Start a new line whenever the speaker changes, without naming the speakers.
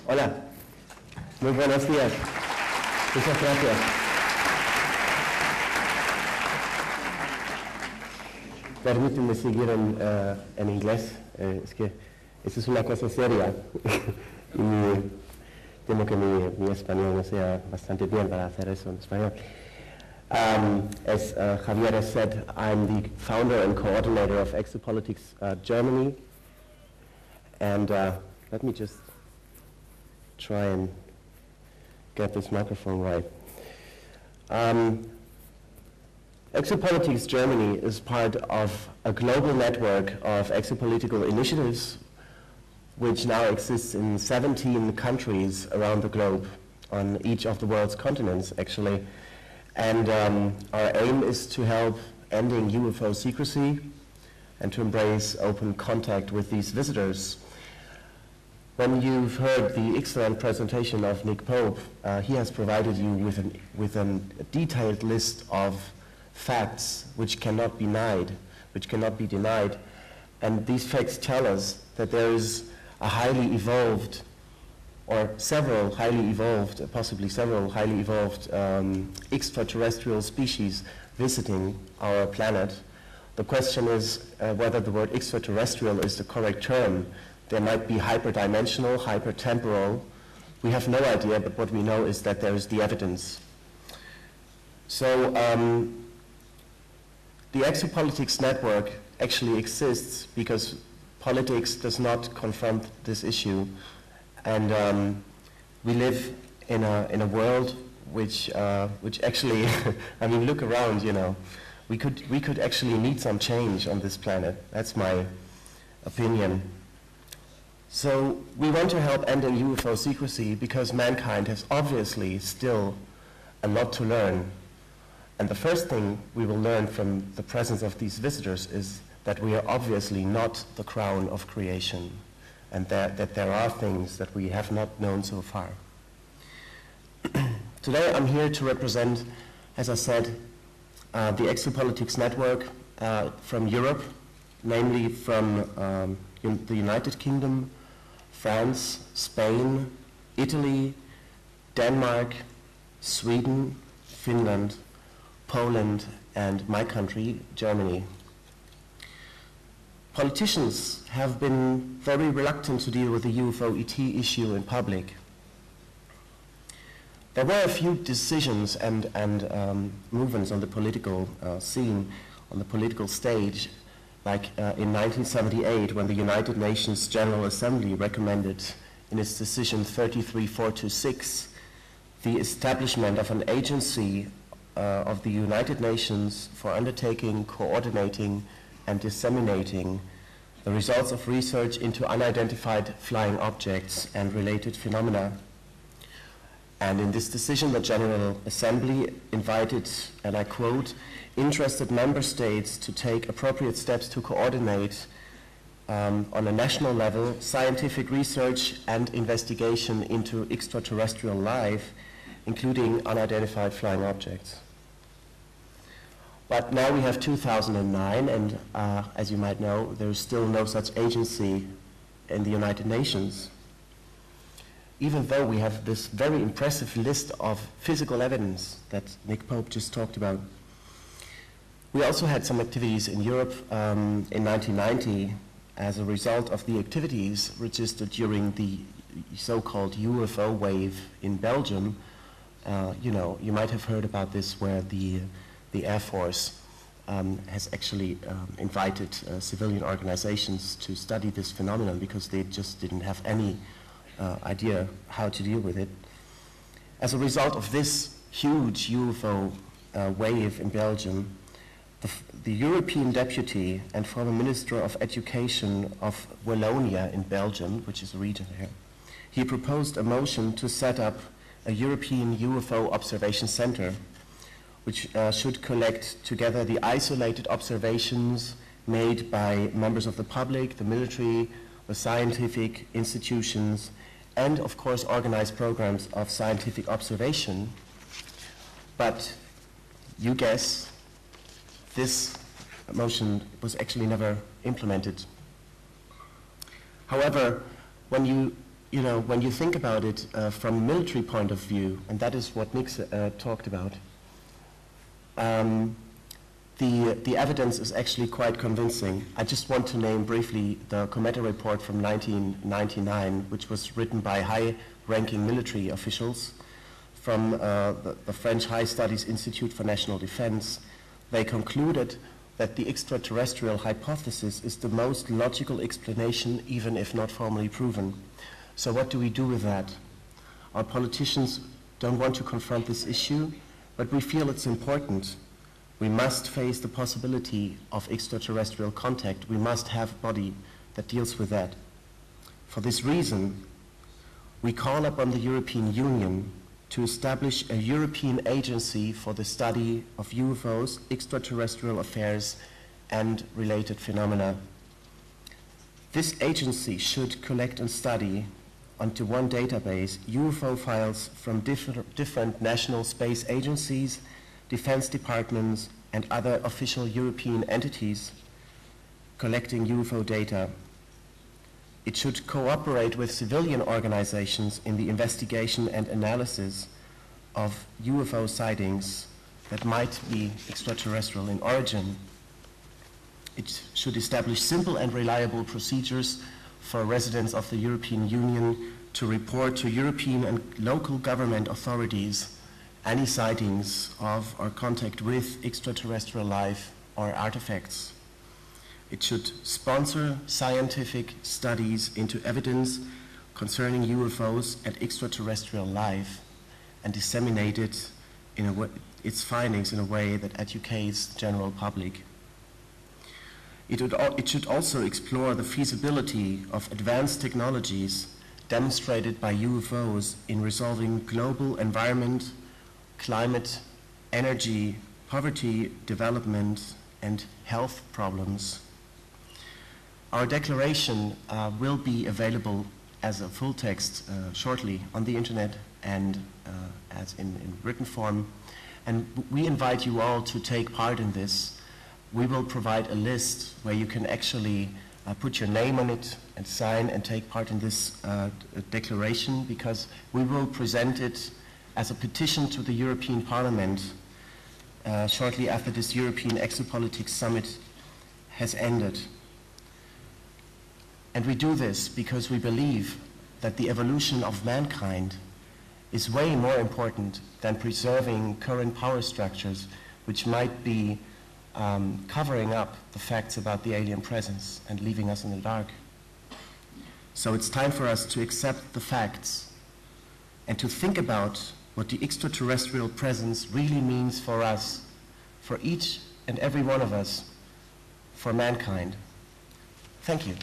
Hola, muy buenos días. Muchas gracias. Permítanme seguir en inglés, es que esto es una cosa seria y temo que mi español no sea bastante bien para hacer eso en español. As Javier has said, I'm the founder and coordinator of Exopolitics Germany, and let me just try and get this microphone right. Exopolitics Germany is part of a global network of exopolitical initiatives which now exists in 17 countries around the globe, on each of the world's continents actually. And our aim is to help ending UFO secrecy and to embrace open contact with these visitors. When you've heard the excellent presentation of Nick Pope, he has provided you with a detailed list of facts which cannot be denied, and these facts tell us that there is a highly evolved, or several highly evolved, possibly several highly evolved extraterrestrial species visiting our planet. The question is whether the word extraterrestrial is the correct term. There might be hyperdimensional, hypertemporal. We have no idea, but what we know is that there is the evidence. So the Exopolitics network actually exists because politics does not confront this issue. And we live in a world which actually, I mean, look around, you know. We could actually need some change on this planet. That's my opinion. So we want to help ending UFO secrecy because mankind has obviously still a lot to learn. And the first thing we will learn from the presence of these visitors is that we are obviously not the crown of creation, and that there are things that we have not known so far. Today I'm here to represent, as I said, the Exopolitics network from Europe, namely from the United Kingdom, France, Spain, Italy, Denmark, Sweden, Finland, Poland, and my country, Germany. Politicians have been very reluctant to deal with the UFO-ET issue in public. There were a few decisions and movements on the political scene, on the political stage, like in 1978 when the United Nations General Assembly recommended in its decision 33426 the establishment of an agency of the United Nations for undertaking, coordinating, and disseminating the results of research into unidentified flying objects and related phenomena. And in this decision, the General Assembly invited, and I quote, interested member states to take appropriate steps to coordinate on a national level scientific research and investigation into extraterrestrial life, including unidentified flying objects. But now we have 2009, and as you might know, there is still no such agency in the United Nations, even though we have this very impressive list of physical evidence that Nick Pope just talked about. We also had some activities in Europe in 1990 as a result of the activities registered during the so-called UFO wave in Belgium. You know, you might have heard about this, where the Air Force has actually invited civilian organizations to study this phenomenon because they just didn't have any idea how to deal with it. As a result of this huge UFO wave in Belgium, the European Deputy and former Minister of Education of Wallonia in Belgium, which is a region here, he proposed a motion to set up a European UFO observation center, which should collect together the isolated observations made by members of the public, the military, the scientific institutions, and of course organize programs of scientific observation. But you guess, this motion was actually never implemented. However, when you you know, when you think about it from a military point of view, and that is what Nick talked about, the evidence is actually quite convincing. I just want to name briefly the Cometa report from 1999, which was written by high-ranking military officials from the French High Studies Institute for National Defense. They concluded that the extraterrestrial hypothesis is the most logical explanation, even if not formally proven. So what do we do with that? Our politicians don't want to confront this issue, but we feel it's important. We must face the possibility of extraterrestrial contact. We must have a body that deals with that. For this reason, we call upon the European Union to establish a European agency for the study of UFOs, extraterrestrial affairs, and related phenomena. This agency should collect and study onto one database UFO files from different national space agencies, defense departments, and other official European entities collecting UFO data. It should cooperate with civilian organizations in the investigation and analysis of UFO sightings that might be extraterrestrial in origin. It should establish simple and reliable procedures for residents of the European Union to report to European and local government authorities any sightings of or contact with extraterrestrial life or artifacts. It should sponsor scientific studies into evidence concerning UFOs and extraterrestrial life and disseminate it in a way, its findings in a way that educates the general public. It should also explore the feasibility of advanced technologies demonstrated by UFOs in resolving global environment, climate, energy, poverty, development, and health problems. Our declaration will be available as a full text shortly on the internet and as in written form. And we invite you all to take part in this. We will provide a list where you can actually put your name on it and sign and take part in this declaration, because we will present it as a petition to the European Parliament shortly after this European Exopolitik Summit has ended. And we do this because we believe that the evolution of mankind is way more important than preserving current power structures, which might be covering up the facts about the alien presence and leaving us in the dark. So it's time for us to accept the facts and to think about what the extraterrestrial presence really means for us, for each and every one of us, for mankind. Thank you.